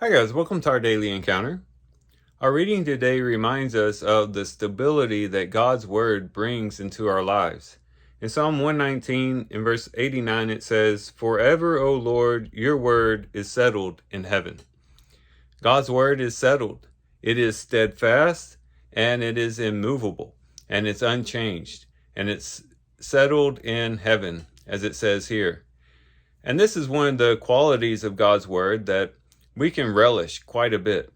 Hi guys, welcome to our daily encounter. Our reading today reminds us of the stability that God's word brings into our lives. In Psalm 119, in verse 89, it says, "Forever, O Lord, your word is settled in heaven." God's word is settled. It is steadfast and it is immovable and it's unchanged and it's settled in heaven, as it says here. And this is one of the qualities of God's word that we can relish quite a bit,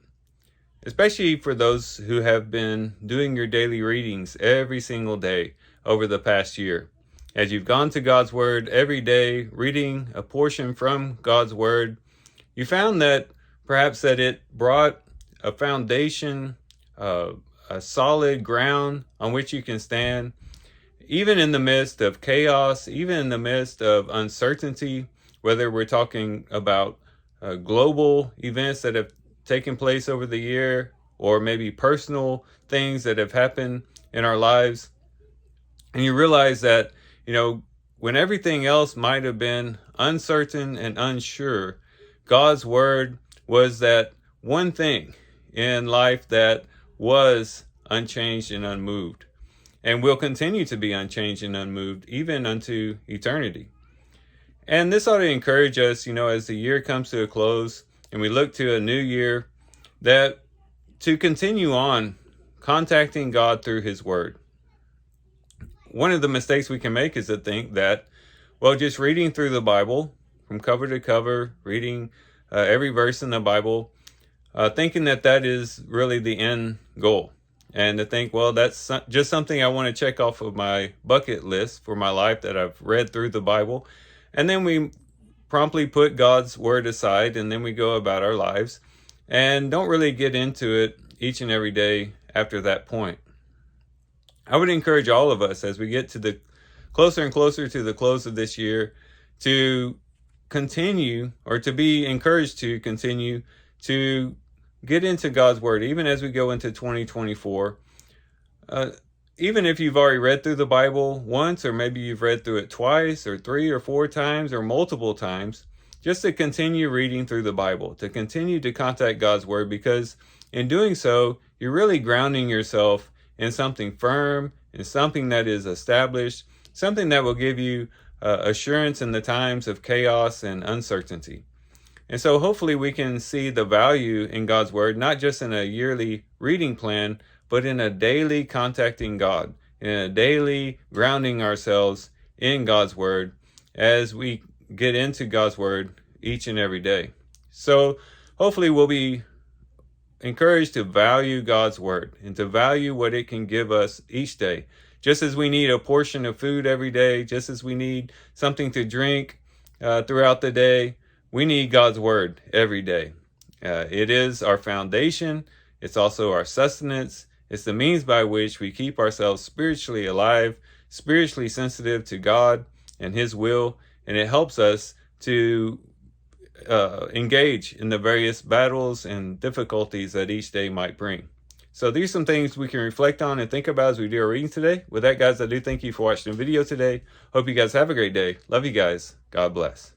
especially for those who have been doing your daily readings every single day over the past year. As you've gone to God's word every day, reading a portion from God's word, you found that perhaps that it brought a foundation, a solid ground on which you can stand, even in the midst of chaos, even in the midst of uncertainty, whether we're talking about global events that have taken place over the year, or maybe personal things that have happened in our lives. And you realize that, when everything else might have been uncertain and unsure, God's word was that one thing in life that was unchanged and unmoved, and will continue to be unchanged and unmoved even unto eternity. And this ought to encourage us, as the year comes to a close and we look to a new year, that to continue on contacting God through his word. One of the mistakes we can make is to think that, just reading through the Bible from cover to cover, reading every verse in the Bible, thinking that that is really the end goal. And to think, that's just something I want to check off of my bucket list for my life, that I've read through the Bible. And then we promptly put God's word aside, and then we go about our lives and don't really get into it each and every day after that point. I would encourage all of us, as we get to the closer and closer to the close of this year, to continue, or to be encouraged to continue to get into God's word, even as we go into 2024. Even if you've already read through the Bible once, or maybe you've read through it twice or 3 or 4 times or multiple times, just to continue reading through the Bible, to continue to contact God's word, because in doing so, you're really grounding yourself in something firm, in something that is established, something that will give you assurance in the times of chaos and uncertainty. And so hopefully we can see the value in God's word, not just in a yearly reading plan, but in a daily contacting God, in a daily grounding ourselves in God's word as we get into God's word each and every day. So hopefully we'll be encouraged to value God's word and to value what it can give us each day. Just as we need a portion of food every day, just as we need something to drink throughout the day, we need God's word every day. It is our foundation. It's also our sustenance. It's the means by which we keep ourselves spiritually alive, spiritually sensitive to God and his will, and it helps us to engage in the various battles and difficulties that each day might bring. So these are some things we can reflect on and think about as we do our reading today. With that, guys, I do thank you for watching the video today. Hope you guys have a great day. Love you guys. God bless.